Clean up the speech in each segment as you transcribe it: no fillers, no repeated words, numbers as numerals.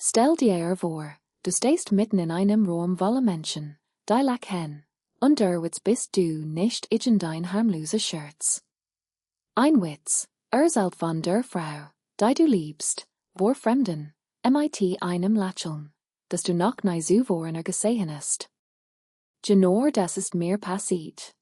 Stel dir vor, du stehst mitten in einem Raum voller Menschen, die lachen, und derwitz bist du nicht in dein harmlose Shirts. Ein Witz, zelt von der Frau, die du liebst, vor Fremden, mit einem Lächeln, das du noch nie zuvor gesehen hast. Genor das ist mir passiert.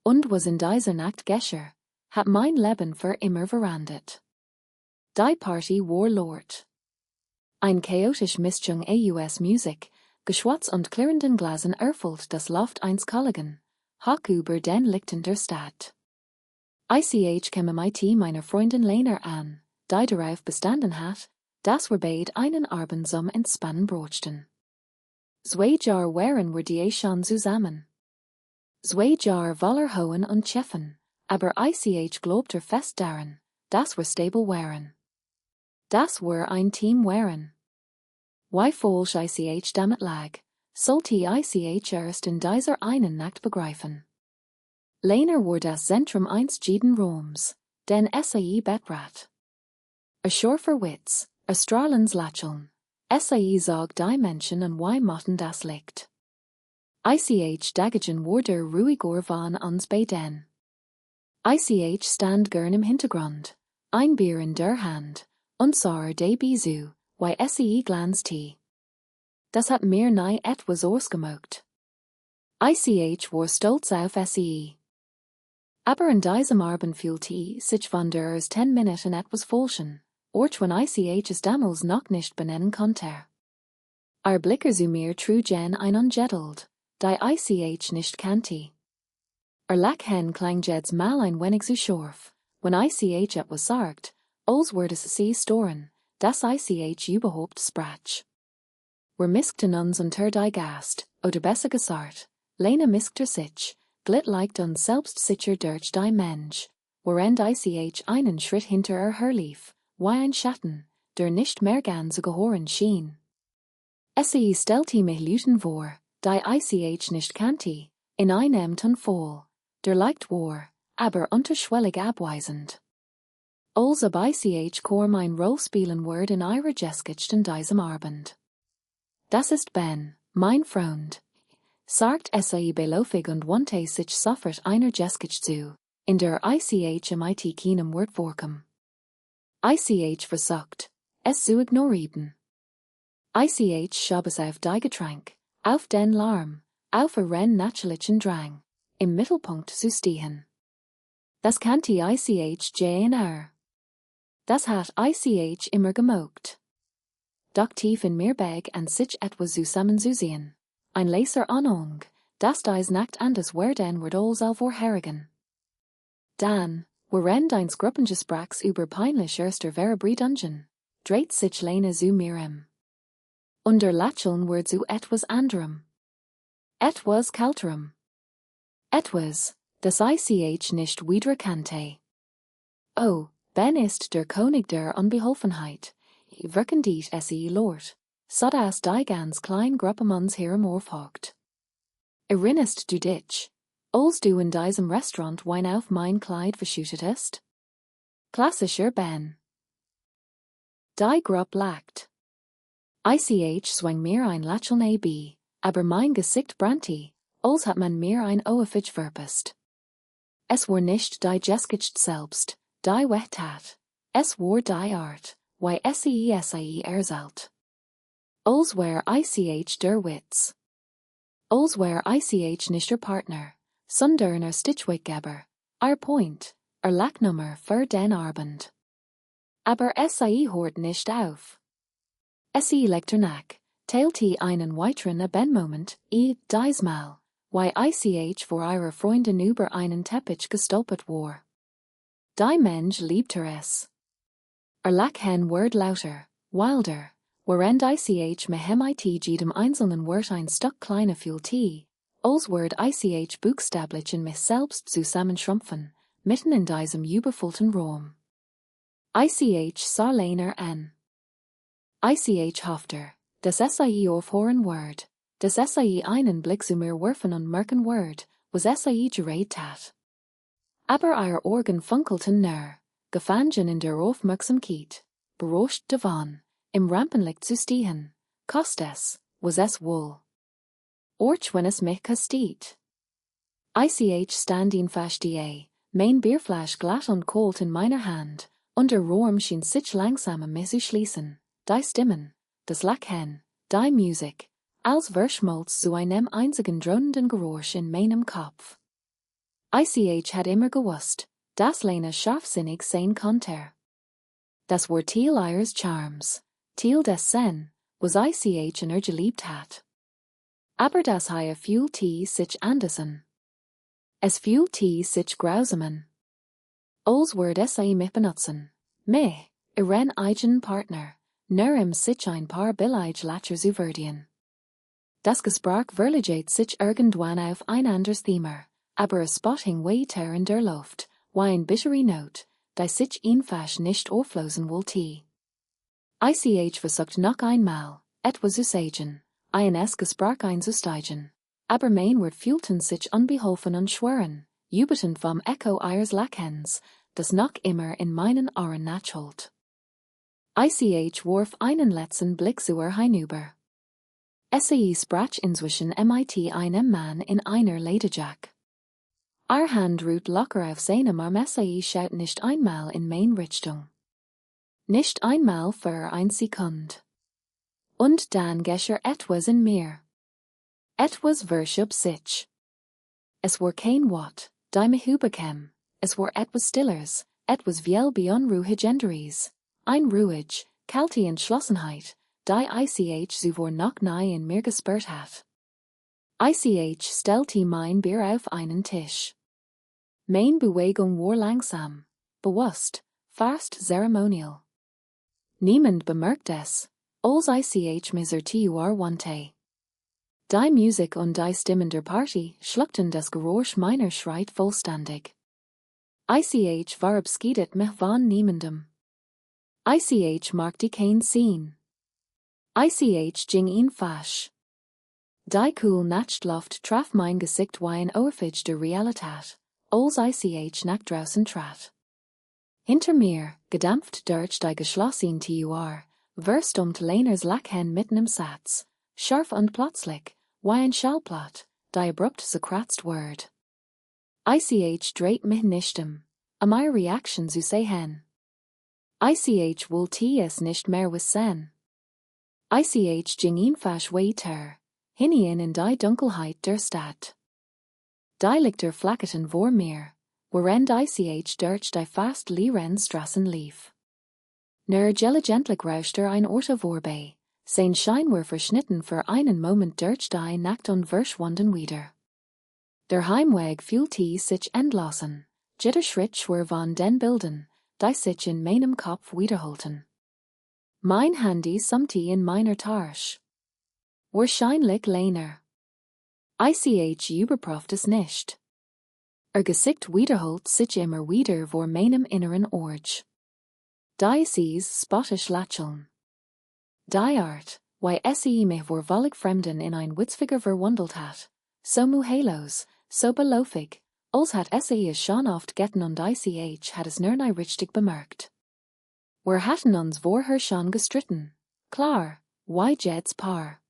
Und was in dieser Nacht geschah, hat mein Leben für immer verändert. Die Party war Lord. Ein chaotisch Mischung aus Musik, Geschwatz und klirrenden Glasen erfüllt das Loft eins Kollegen, hoch über den Lichten der Stadt. Ich käme mit meiner Freundin Lena an, die darauf bestanden hat, dass wir beid einen Abend zum Entspannen brochten. 2 Jahre waren wir die schon zusammen. 2 Jahre voller Hohen und Tiefen, aber ich glaubte fest daran, dass wir stable waren. Dass wir ein Team waren. Wie falsch ich damit lag, sollte ich erst in dieser einen Nacht begreifen. Lena war das Zentrum eins jeden Roms, den Bettrat. A scharfer Witz, a strahlens Lächeln, zog die Menschen an wie motten das Licht. Dagagen war der ruhigor von uns beiden. Stand gern im Hintergrund, ein Bier in der Hand, und sah de Bisu, wie glanzte. Das hat mir nie etwas ausgemogt. War stolz auf Aber in diesem Abend fühlte sich von der 10 Minuten etwas falschen, wenn es damals noch nicht benennen konnte. Blicker zu mir trugen ein ungettelt, die nicht kannte. Lachen klang jeds mal ein wenig zu scharf, wenn etwas sagt, als würde es storen, dass überhaupt sprach. Wir miskten uns unter die Gast, oder besser gesagt, Lena miskte sich, glitt leicht uns selbst sicher durch die Mensch, während einen Schritt hinter herlief, wie ein Schatten, der nicht mehr ganz zu gehören schien. Stellte mich Lüten vor, die nicht kannte, in einem Ton voll, der leicht war, aber unterschwellig abweisend. Als ob kaum ein Roll spielen wird in ihrer Geschichte in diesem Abend. Das ist Ben, mein Freund, sagt beläufig und wandte sich sofort einer Geschichte zu, in der mit keinem Wort vorkam. Versucht, es zu ignorieren. Schob es auf die Getränk, auf den Lärm, auf ihren natürlichen Drang, im Mittelpunkt zu stehen. Das kannte JNR. Das hat immer gemogt. Doch tief in mir beg an sich etwas zusammenzusehen, ein leser Ahnung, dass dies Nacht anders werden wird als vorherigen. Dann, während eins Gruppengesprächs über peinlich erster Verabredungen, dreht sich Lena zu mir Unter Lächeln wird zu etwas anderem. Etwas kälterem. Etwas, das nicht wieder kannte. Oh, Ben ist der König der Unbeholfenheit, wirkend Lord, sodass die ganz klein Gruppe uns herumorfagt. Erinnerst du dich, als du in diesem Restaurant Wein auf mein Kleid verschüttetest? Klassischer Ben. Die Gruppe lacht. Swang mir ein Lächeln ab, aber mein Gesicht brannte, als hat man mir ein Ohrfeige verpasst. Es war nicht die Geschichte selbst, die weh tat, es war die Art, wie erzählt. Als wär der Witz. Als wär nicht der Partner, sondern Stichweggeber, Point, Lachnummer für den Abend. Aber hört nicht auf. Legt nach, teilte einen weiteren Ben-Moment, diesmal, wie vor ihrer Freundin über einen Teppich gestolpert war. Die Mensch liebte es. Lachen wird lauter, wilder, während mit jedem einzelnen Wort ein Stück kleiner fühlte, als wird buchstäblich in mich selbst zusammenschrumpfen, mitten in diesem überfüllten Raum. Sah Lena an. Hoffte, dass aufhören wird, dass einen Blick zu mir werfen und merken wird, was gerät tat. Aber ihre Augen funkelten nur, gefangen in der Aufmerksamkeit, berauscht davon, Im Rampenlicht zu stehen, kostes, was es wohl. Orch wenn es mich kostet. Ich standing fast die, mein Bierflasch glatt und kalt in meiner Hand, und der Rohm schien sich langsam mich zu schließen, die Stimmen, das Lachen, die Musik, als verschmolz zu einem einzigen dröhnenden Geräusch in meinem Kopf. Ich had immer gewusst, dass Lena scharfsinnig sein konnte. Das war Teil ihres Charms, Teil des Sen, was ich in geliebt hat. Aber das hier fühlte sich andersen. Es fühlte sich grausamen. Als word es mich benutzen, mich, ihren eigen Partner, nur sich ein paar billige Lacher zu verdienen. Das Gespräch verlegt sich irgendwann auf ein anderes Thema, aber es spotting weiter in der Luft, wie ein bittere Not, die sich einfach nicht auflösen wollte. Ich versucht noch einmal, etwas zu sagen, es Gespräch einzusteigen, aber mein Wort fühlten sich unbeholfen und schweren, jubelnd vom Echo ihres Lachens, das noch immer in meinen Ohren nachschallt. Ich warf einen letzten Blick zu ihr hinüber. Sprach inzwischen mit einem Mann in einer Lederjack. Hand ruht locker auf seinem Arm. Schaut nicht einmal in meine Richtung. Nicht einmal für ein Sekund. Und dann geschah etwas in mir. Etwas verschob sich. Es war kein Wort, die mich überkam. Es war etwas Stillers, etwas viel beunruhigenderes. Ein ruhig, kalte Entschlossenheit, die zuvor noch nie in mir gespürt hat. Stellte mein Bier auf einen Tisch. Meine Bewegung war langsam, bewusst, fast zeremoniell. Niemand bemerkt es, als mich wandte. Die Musik und die Stimmen der Party schluckten das Geräusch meiner Schritt vollständig. War abschiedet mich von niemandem. Machte kein Scene. Ging ihn fasch. Die cool Nachtluft traf mein Gesicht wie ein Ohrfeige der Realität, als nach draußen trat. Hinter mir, gedämpft durch die geschlossene Tür, verstummte Leners Lachen mitten im Satz, scharf und plötzlich, wie ein Schallplatt, die abrupt gekratzt ward. Dreht mich nicht meine Reaction zu sehen. Wollte es nicht mehr wissen. Ging einfach weiter, hinein in die Dunkelheit der Stadt. Die Lichter flackerten vor mir, während durch die fast leeren Straßen lief. Nur diligentlich rauschte ein Auto vorbei, sein Schein war verschnitten für einen Moment durch die Nacht und verschwunden wieder. Der Heimweg fühlte sich entlassen, jeder Schritt schwer von den Bildern, die sich in meinem Kopf wiederholten. Mein Handy summte in meiner Tasche. Wahrscheinlich Lena. Überprüft es nicht. Gesicht wiederholt sich immer wieder vor meinem inneren Org. Spottisch lächeln. Die Art, wie mich vor völlig Fremden in ein Witzfigur verwandelt hat, so muhelos, so beläufig, als hat es schon oft getten und hat es nur nicht richtig bemerkt. Wir hatten uns vorher schon gestritten, klar, wie jedes Paar.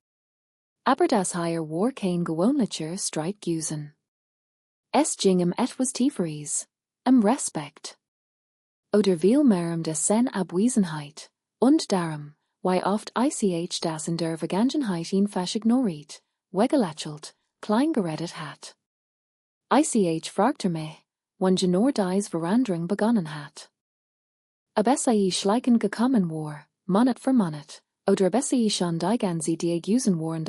Aber das hier war kein gewöhnlicher Streit gewesen. Es ging etwas Tieferes, Respekt. Oder vielmehr des Abwesenheit, und darum, wie oft das in der Vergangenheit ihn fast ignoriert, weggelächelt, klein geredet hat. Fragte mich, wann genau dies Veränderung begonnen hat. Ob schleichend gekommen war, Monat für Monat, oder ob schon die ganze Idee gewesen war und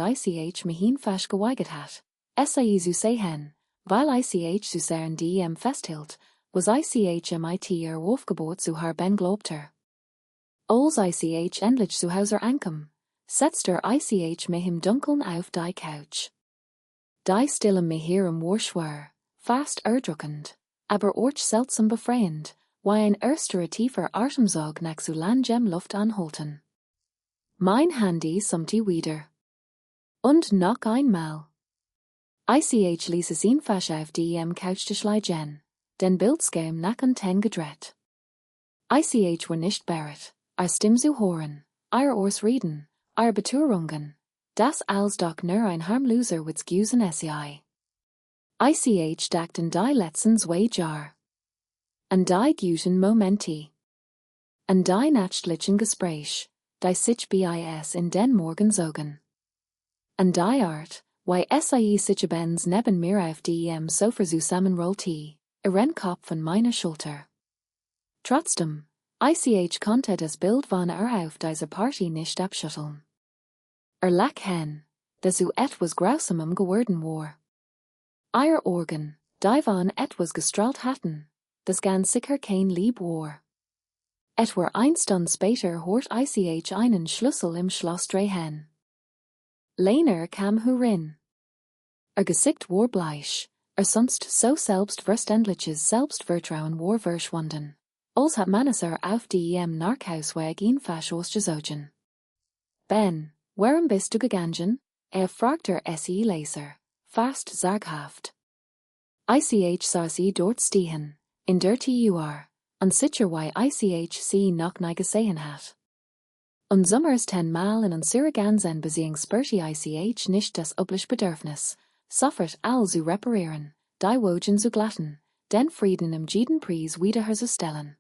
mich hin fast geweigert hat. Zu sehen, weil zu sehr die festhielt, was mit Aufgebot zu haben glaubte. Als endlich zu Hause ankam, setzte mich im Dunkeln auf die Couch. Die Stille mich hier war schwer, fast erdrückend, aber seltsam befreiend, wie ein erster tiefer Atemzug nach so langem Luft anhalten. Mein Handy summte wieder. Und noch einmal. Ließ es ihn fast auf die Couch schleichen, den Bildschirm nach unten gedreht. War nicht bereit, Stimme zu hören, Eir ors reden, eir Beturungen, das als doch nur ein harmloser Witz gewesen sei. Ich dachten die letzten zwei Jahr. An die guten Momenti. An die nachtlichen Gespräch, die sich bis in den Morgen zogen. An die Art, why sich abends neben mir auf dem Sofa zusammenrollte, ihren Kopf von meiner Schulter. Trotzdem, ich konnte das Bild von auf dieser Party nicht abschütteln. Lag hen, dass etwas Grausamem geworden war. Eir Organ, die von etwas gestrahlt hatten, das ganz sicher kein Lieb war. War 1 Stunde später hort ich einen Schlüssel im Schloss drehen. Later kam herin. Gesicht war bleich, sonst so selbstverständliches Selbstvertrauen war verschwunden, als hat man es auf dem Nachhausweg ihn ausgezogen. Ben, warum bist du gegangen? Fragte sie Leser, fast zaghaft. Ich sah sie dort stehen, in der Uhr, und sicher ich sie noch nie gesehen hat. Und sommers 10 Mal in unserer ganzen Beziehung spürte ich nicht das übliche Bedürfnis, sofort alles zu reparieren, die Wogen zu glatten, den Frieden im jeden Preis wiederherzustellen.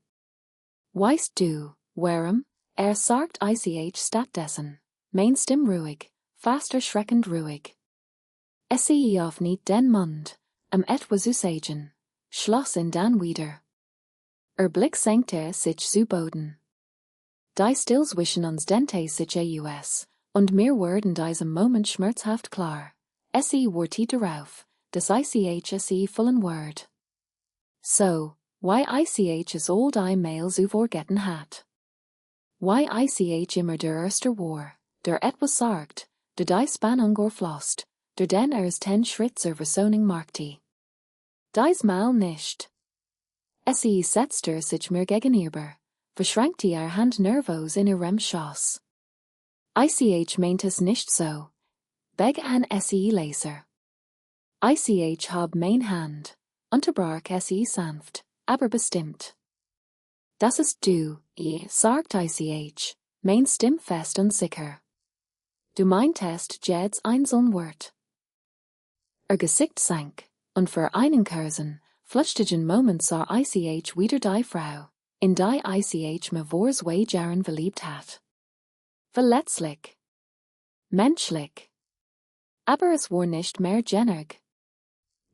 Weißt du, warum? Sagt ich stattdessen, mein Stimm ruhig, fast erschreckend ruhig. Sie öffnet den Mund, etwas zu sagen, schloss ihn dann wieder. Blick senkte sich zu Boden. Die still zwischen uns Dente sich aus, und mir wurde in diesem Moment schmerzhaft klar, wurde darauf, dass sie vollen Word. So, why es all die Mail zu vergessen hat. Why immer der erste war, der etwas sagt, der die Spannung flost, der den ten Schritt zur Versöhnung machte. Dies Mal nicht. Setzte sich mir gegenüber, verschränkte Hand nervos in ihrem Schoß. Ich meint es nicht so. Beg an Leser. Hab mein Hand, unterbrach sanft, aber bestimmt. Das ist du, sagt mein Stimm fest und sicher. Du meintest Jeds einzeln Wort. Gesicht sank, und für einen kurzen, flüchtigen Moment sah ich wieder die Frau, in die ich me vor 2 Jahren verliebt hat. Verletzlich. Menschlich. Aber es war nicht mehr genug.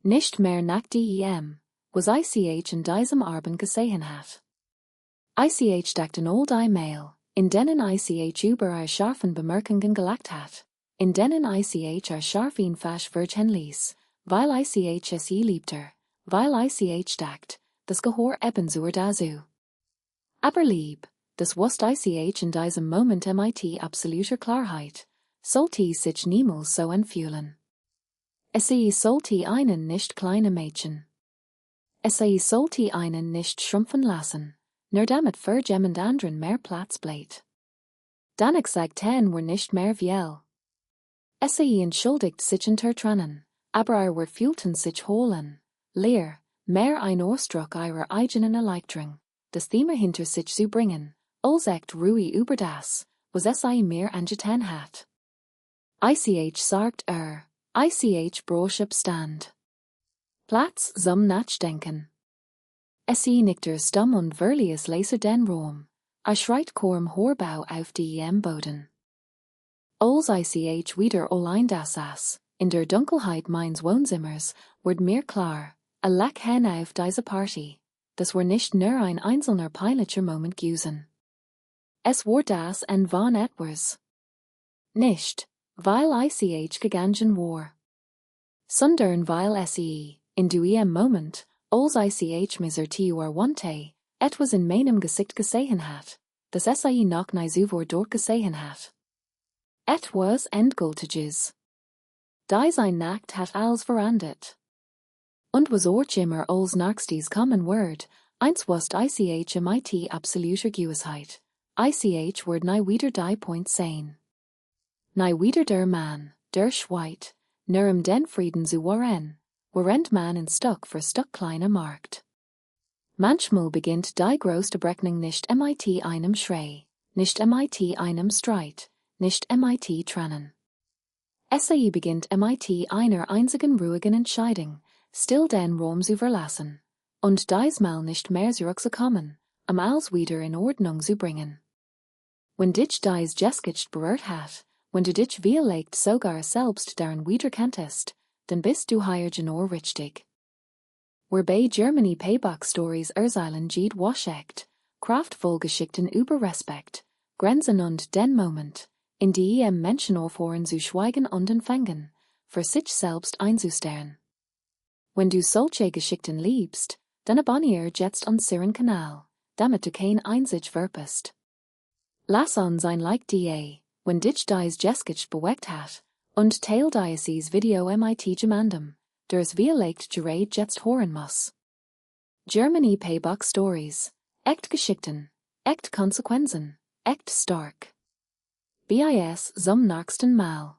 Nicht mehr nach dem, was ich in diesem Abend gesehen hat. Ich dachte an all die Mail, in denen ich über scharfen Bemerkungen gelacht hat, in denen ich scharf ihn verstehen ließ, weil ich sie liebte, weil ich dacht, das Gehör ebenso dazu. Aber lieb, das wusste ich in diesem Moment mit absoluter Klarheit, sollte sich niemals so anfühlen. Sollte einen nicht kleine Mädchen. Sollte einen nicht schrumpfen lassen, nur damit für jemand anderen mehr Platz bleibt. Danach sagten wir nicht mehr viel. Entschuldigt sich unter Tränen, aber wir fühlten sich holen, leer, mehr ein Ausdruck ihrer eigenen Erleichterung, das Thema hinter sich zu bringen, als echt ruhig über das, was mir angetan hat. Ich sagt ich brosch Stand. Platz zum Nachdenken. Nickte stumm und verlies Leser den Raum, schreit korm Horbau auf dem Boden. Als ich wieder allein da saß, in der Dunkelheit meines Wohnzimmers, wurde mir klar, lag hen auf diese Party, das war nicht nur ein einzelner peinlicher Moment gewesen. Es war das und von etwas. Nicht, weil ich gegangen war. Sondern weil in dem Moment, als ich mir wante, etwas in meinem Gesicht gesehen hat, das noch nie zuvor dort gesehen hat. Etwas Endgültiges. Die sein Nacht hat alles verändert. Und was immer als nächstes kommen wird, eins wusste ich mit absoluter Gewissheit, ich wird nie wieder die Point sein. Nie wieder der Mann, der Schweit, nur den Frieden zu wahren, während man in Stück für Stück kleiner Markt. Manchmal beginnt die größte Berechnung nicht mit einem Schrei, nicht MIT einem Streit, nicht MIT trennen. SAE beginnt MIT einer einzigen ruhigen Entscheidung, still den Raum zu verlassen, und diesmal nicht mehr zurückzukommen, alles wieder in Ordnung zu bringen. Wenn dich dies Gesicht berührt hat, wenn du dich vielleicht sogar selbst daran wiedererkanntest, dann bist du hier genau richtig. Wobei Germany Payback Stories erzählen geht was echt, kraftvoll Geschichten über Respekt, Grenzen und den Moment, in die Menschen aufhören zu schweigen und empfangen, für sich selbst einzustehen. Wenn du solche Geschichten liebst, dann abonniere jetzt unseren Kanal, damit du kein einzig verpasst. Lass uns ein Like da, wenn dich dies Gesicht bewegt hat, und teil dieses Video mit jemandem, der es vielleicht gerade jetzt hören muss. Germany Payback Stories, echt Geschichten, echt Konsequenzen, echt stark. Bis zum nächsten Mal.